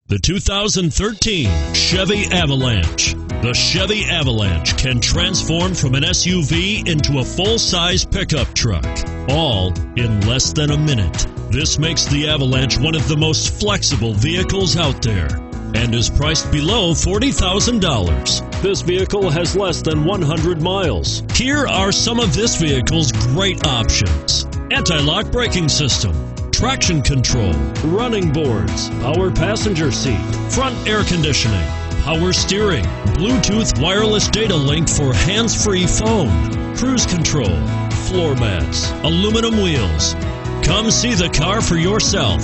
The 2013 Chevy Avalanche. The Chevy Avalanche can transform from an SUV into a full-size pickup truck, all in less than a minute. This makes the Avalanche one of the most flexible vehicles out there and is priced below $40,000. This vehicle has less than 100 miles. Here are some of this vehicle's great options: anti-lock braking system, traction control, running boards, power passenger seat, front air conditioning, power steering, Bluetooth wireless data link for hands-free phone, cruise control, floor mats, aluminum wheels. Come see the car for yourself.